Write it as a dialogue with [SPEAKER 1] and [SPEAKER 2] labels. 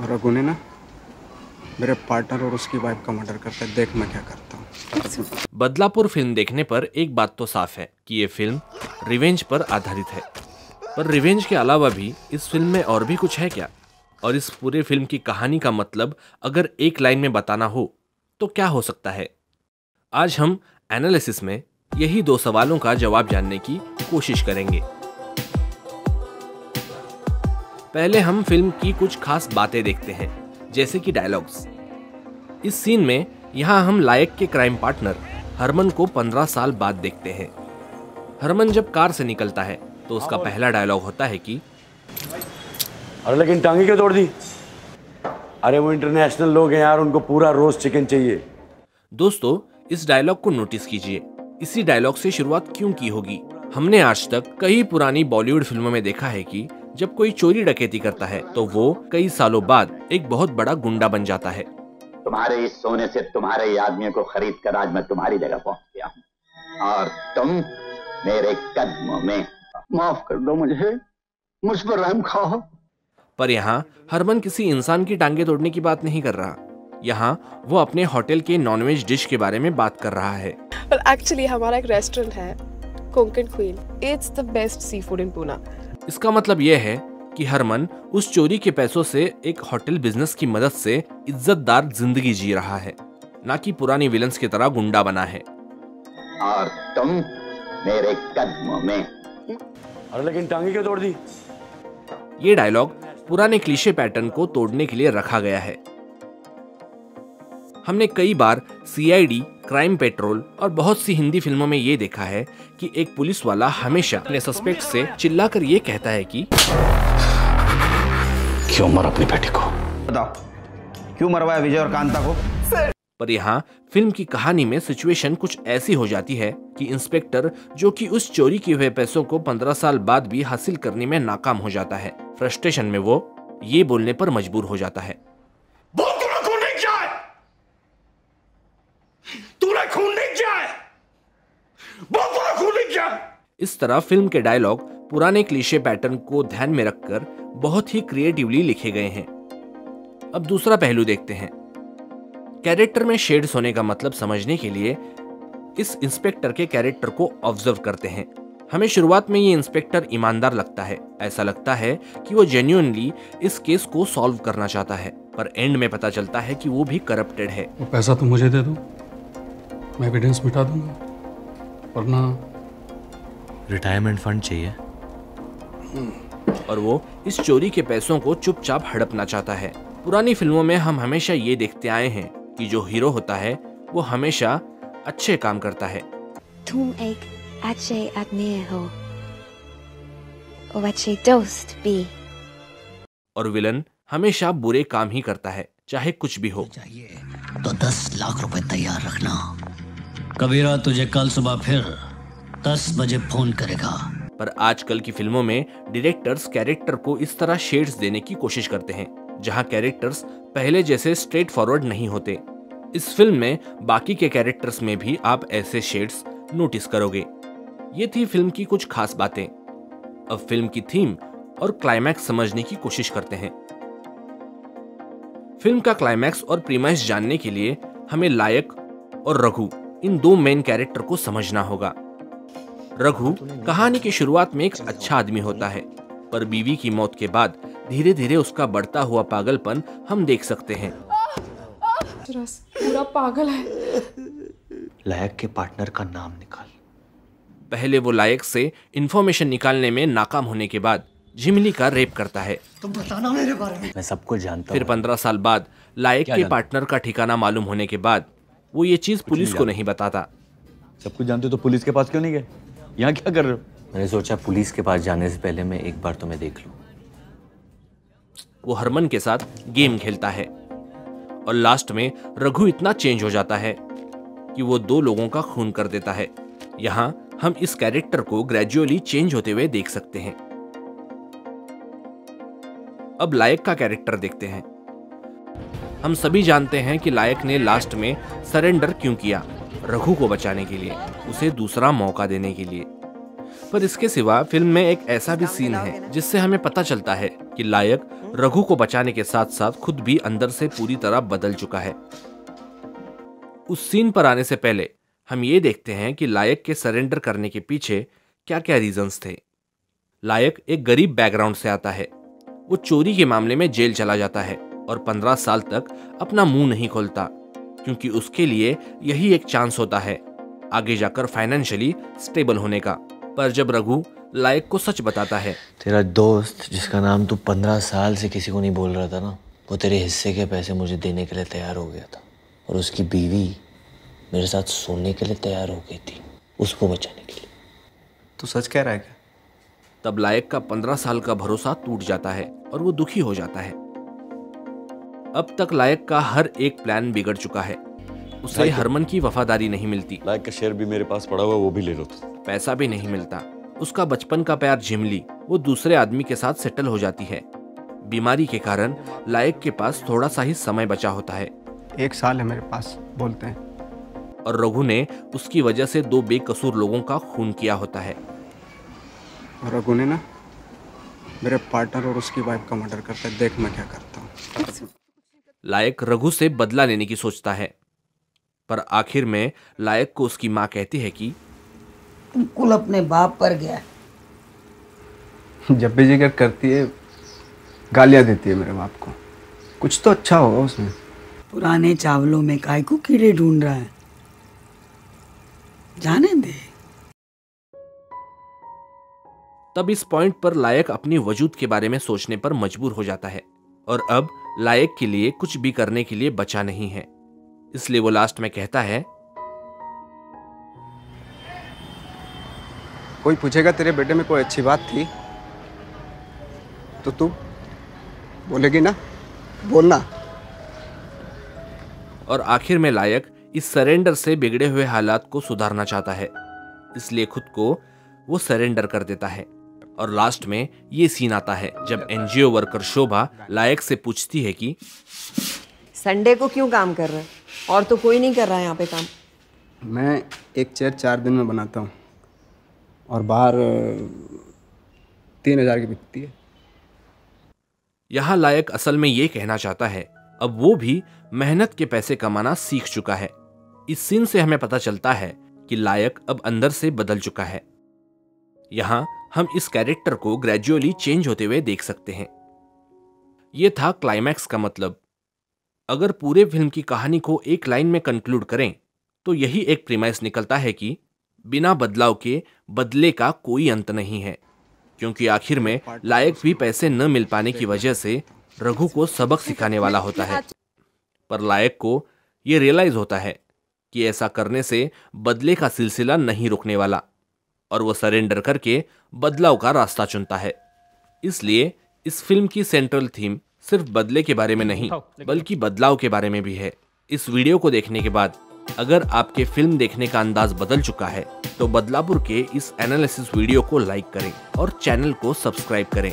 [SPEAKER 1] रघु ने ना मेरे पार्टनर और उसकी वाइफ का मर्डर करता है, देख मैं क्या करता हूँ।
[SPEAKER 2] बदलापुर फिल्म देखने पर एक बात तो साफ है कि ये फिल्म रिवेंज पर आधारित है, पर रिवेंज के अलावा भी इस फिल्म में और भी कुछ है क्या? और इस पूरे फिल्म की कहानी का मतलब अगर एक लाइन में बताना हो तो क्या हो सकता है? आज हम एनालिसिस में यही दो सवालों का जवाब जानने की कोशिश करेंगे। पहले हम फिल्म की कुछ खास बातें देखते हैं, जैसे कि डायलॉग्स। इस सीन में यहाँ हम लायक के क्राइम पार्टनर हरमन को 15 साल बाद देखते हैं। हरमन जब कार से निकलता है तो उसका पहला डायलॉग होता है कि
[SPEAKER 3] अरे लेकिन टांगी क्यों तोड़ दी? अरे वो इंटरनेशनल लोग हैं यार, उनको पूरा रोस्ट चिकन चाहिए।
[SPEAKER 2] दोस्तों, इस डायलॉग को नोटिस कीजिए। इसी डायलॉग से शुरुआत क्यों की होगी? हमने आज तक कई पुरानी बॉलीवुड फिल्मों में देखा है कि जब कोई चोरी डकैती करता है तो वो कई सालों बाद एक बहुत बड़ा गुंडा बन जाता है।
[SPEAKER 4] तुम्हारे इस सोने से तुम्हारे ही आदमियों को खरीद कर आज मैं तुम्हारी जगह पहुंच गया हूँ और तुम मेरे कदमों में। माफ कर दो मुझ पर रहम खाओ।
[SPEAKER 2] पर यहाँ हरमन किसी इंसान की टांगे तोड़ने की बात नहीं कर रहा। यहाँ वो अपने होटल के नॉनवेज डिश के बारे में बात कर रहा है।
[SPEAKER 5] एक्चुअली हमारा एक रेस्टोरेंट है, Konkan queen. It's the best seafood in Poona.
[SPEAKER 2] इसका मतलब यह है कि हरमन उस चोरी के पैसों से एक होटल बिजनेस की मदद से इज्जतदार जिंदगी जी रहा है, ना कि पुरानी विलन्स की तरह गुंडा बना है।
[SPEAKER 4] और तुम मेरे कदमों में।
[SPEAKER 3] अरे लेकिन टांगी क्यों तोड़ दी?
[SPEAKER 2] ये डायलॉग पुराने क्लीशे पैटर्न को तोड़ने के लिए रखा गया है। हमने कई बार सीआईडी, क्राइम पेट्रोल और बहुत सी हिंदी फिल्मों में ये देखा है कि एक पुलिस वाला हमेशा अपने सस्पेक्ट से चिल्लाकर ये कहता है कि
[SPEAKER 4] क्यों मर अपनी बेटी को?
[SPEAKER 6] बताओ क्यों मरवाया विजय और कांता को?
[SPEAKER 2] पर यहाँ फिल्म की कहानी में सिचुएशन कुछ ऐसी हो जाती है कि इंस्पेक्टर, जो कि उस चोरी किए हुए पैसों को 15 साल बाद भी हासिल करने में नाकाम हो जाता है। फ्रस्ट्रेशन में वो ये बोलने पर मजबूर हो जाता है, इस तरह फिल्म के डायलॉग पुराने क्लीशे पैटर्न को ध्यान में रखकर बहुत ही क्रिएटिवली लिखे गए हैं। अब दूसरा पहलू देखते हैं। कैरेक्टर में शेड्स होने का मतलब समझने के लिए इस इंस्पेक्टर के कैरेक्टर को ऑब्जर्व करते हैं। हमें शुरुआत में ये इंस्पेक्टर ईमानदार लगता है, ऐसा लगता है कि वो जेन्युइनली इस केस को सॉल्व करना चाहता है, पर एंड में पता चलता है कि वो भी करप्टेड है।
[SPEAKER 1] वो पैसा तो मुझे दे दो, मैं एविडेंस मिटा दूंगा, वरना
[SPEAKER 7] रिटायरमेंट फंड चाहिए।
[SPEAKER 2] और वो इस चोरी के पैसों को चुपचाप हड़पना चाहता है। पुरानी फिल्मों में हम हमेशा ये देखते आए हैं कि जो हीरो होता है वो हमेशा अच्छे काम करता है।
[SPEAKER 8] तुम एक अच्छे आदमी हो और अच्छे दोस्त भी।
[SPEAKER 2] और विलन हमेशा बुरे काम ही करता है, चाहे कुछ भी हो।
[SPEAKER 9] तो 10 लाख रुपए तैयार रखना। कबीरा तुझे कल सुबह फिर 10 बजे फोन करेगा।
[SPEAKER 2] पर आजकल की फिल्मों में डायरेक्टर्स कैरेक्टर को इस तरह शेड्स देने की कोशिश करते हैं, जहां कैरेक्टर्स पहले जैसे स्ट्रेट फॉरवर्ड नहीं होते। इस फिल्म में बाकी के कैरेक्टर्स में भी आप ऐसे शेड्स नोटिस करोगे। ये थी फिल्म की कुछ खास बातें। अब फिल्म की थीम और क्लाइमैक्स समझने की कोशिश करते हैं। फिल्म का क्लाइमैक्स और प्रीमाइस जानने के लिए हमें लायक और रघु, इन दो मेन कैरेक्टर को समझना होगा। रघु कहानी की शुरुआत में एक अच्छा आदमी होता है, पर बीवी की मौत के बाद धीरे धीरे उसका बढ़ता हुआ पागलपन हम देख सकते हैं।
[SPEAKER 5] पूरा पागल है।
[SPEAKER 7] लायक के पार्टनर का नाम निकाल।
[SPEAKER 2] पहले वो लायक से इंफॉर्मेशन निकालने में नाकाम होने के बाद झिमली का रेप करता है।
[SPEAKER 9] तुम बताना मेरे बारे में।
[SPEAKER 7] मैं सब कुछ जानता
[SPEAKER 2] फिर 15 साल बाद लायक के पार्टनर का ठिकाना मालूम होने के बाद वो ये चीज पुलिस को नहीं बताता।
[SPEAKER 3] सब कुछ जानते हो तो पुलिस के पास क्यों नहीं गए? यहाँ क्या कर रहे हो?
[SPEAKER 7] मैंने सोचा पुलिस के पास जाने से पहले मैं एक बार तुम्हें देख लूं।
[SPEAKER 2] वो हरमन के साथ गेम खेलता है और लास्ट में रघु इतना चेंज हो जाता है कि वो 2 लोगों का खून कर देता है। यहाँ हम इस कैरेक्टर को ग्रेजुअली चेंज होते हुए देख सकते हैं। अब लायक का कैरेक्टर देखते हैं। हम सभी जानते हैं कि लायक ने लास्ट में सरेंडर क्यों किया, रघु को बचाने के लिए, उसे दूसरा मौका देने के लिए। पर इसके सिवा फिल्म में एक ऐसा भी सीन है जिससे हमें पता चलता है कि लायक रघु को बचाने के साथ साथ खुद भी अंदर से पूरी तरह बदल चुका है। उस सीन पर आने से पहले हम ये देखते हैं कि लायक के सरेंडर करने के पीछे क्या क्या रीजंस थे। लायक एक गरीब बैकग्राउंड से आता है। वो चोरी के मामले में जेल चला जाता है और 15 साल तक अपना मुंह नहीं खोलता, क्योंकि उसके लिए यही एक चांस होता है आगे जाकर फाइनेंशियली स्टेबल होने का। पर जब रघु लायक को सच बताता है,
[SPEAKER 7] तेरा दोस्त जिसका नाम तू 15 साल से किसी को नहीं बोल रहा था ना, वो तेरे हिस्से के पैसे मुझे देने के लिए तैयार हो गया था, और उसकी बीवी मेरे साथ सोने के लिए तैयार हो गई थी, उसको बचाने के लिए।
[SPEAKER 1] तू सच कह रहा है क्या?
[SPEAKER 2] तब लायक का 15 साल का भरोसा टूट जाता है और वो दुखी हो जाता है। अब तक लायक का हर एक प्लान बिगड़ चुका है। उसे हरमन की वफादारी नहीं मिलती,
[SPEAKER 3] लायक का शेयर भी मेरे पास पड़ा हुआ, वो भी ले लो।
[SPEAKER 2] पैसा भी नहीं मिलता। उसका बचपन का प्यार झिमली वो दूसरे आदमी के साथ सेटल हो जाती है। बीमारी के कारण लायक के पास थोड़ा सा ही समय बचा होता है।
[SPEAKER 1] 1 साल है मेरे पास बोलते हैं।
[SPEAKER 2] और रघु ने उसकी वजह से 2 बेकसूर लोगों का खून किया होता है।
[SPEAKER 1] और रघु ने ना मेरे पार्टनर और उसकी वाइफ का मर्डर करता है। देख मैं क्या करता हूँ।
[SPEAKER 2] लायक रघु से बदला लेने की सोचता है, पर आखिर में लायक को उसकी माँ कहती है कि
[SPEAKER 10] तुम कुल अपने बाप पर गया।
[SPEAKER 1] जब भी जिक्र करती है गालियां देती है मेरे बाप को। कुछ तो अच्छा होगा उसमें।
[SPEAKER 10] पुराने चावलों में काय को कीड़े ढूंढ रहा है, जाने दे।
[SPEAKER 2] तब इस पॉइंट पर लायक अपनी वजूद के बारे में सोचने पर मजबूर हो जाता है और अब लायक के लिए कुछ भी करने के लिए बचा नहीं है। इसलिए वो लास्ट में कहता है,
[SPEAKER 1] कोई पूछेगा तेरे बेटे में कोई अच्छी बात थी तो तू बोलेगी ना, बोलना।
[SPEAKER 2] और आखिर में लायक इस सरेंडर से बिगड़े हुए हालात को सुधारना चाहता है, इसलिए खुद को वो सरेंडर कर देता है। और लास्ट में ये सीन आता है जब एनजीओ वर्कर शोभा लायक से पूछती है कि
[SPEAKER 11] संडे को क्यों काम कर रहा है, और तो कोई नहीं कर रहा है यहाँ पे काम।
[SPEAKER 1] मैं एक चेयर 4 दिन में बनाता हूँ और बाहर 3000 की बिकती है।
[SPEAKER 2] यहाँ लायक असल में ये कहना चाहता है अब वो भी मेहनत के पैसे कमाना सीख चुका है। इस सीन से हमें पता चलता है कि लायक अब अंदर से बदल चुका है। यहाँ हम इस कैरेक्टर को ग्रेजुअली चेंज होते हुए देख सकते हैं। ये था क्लाइमैक्स का मतलब। अगर पूरे फिल्म की कहानी को एक लाइन में कंक्लूड करें तो यही एक प्रीमाइस निकलता है कि बिना बदलाव के बदले का कोई अंत नहीं है, क्योंकि आखिर में लायक भी पैसे न मिल पाने की वजह से रघु को सबक सिखाने वाला होता है। पर लायक को ये रियलाइज होता है कि ऐसा करने से बदले का सिलसिला नहीं रुकने वाला और वो सरेंडर करके बदलाव का रास्ता चुनता है। इसलिए इस फिल्म की सेंट्रल थीम सिर्फ बदले के बारे में नहीं बल्कि बदलाव के बारे में भी है। इस वीडियो को देखने के बाद अगर आपके फिल्म देखने का अंदाज बदल चुका है तो बदलापुर के इस एनालिसिस वीडियो को लाइक करें और चैनल को सब्सक्राइब करें।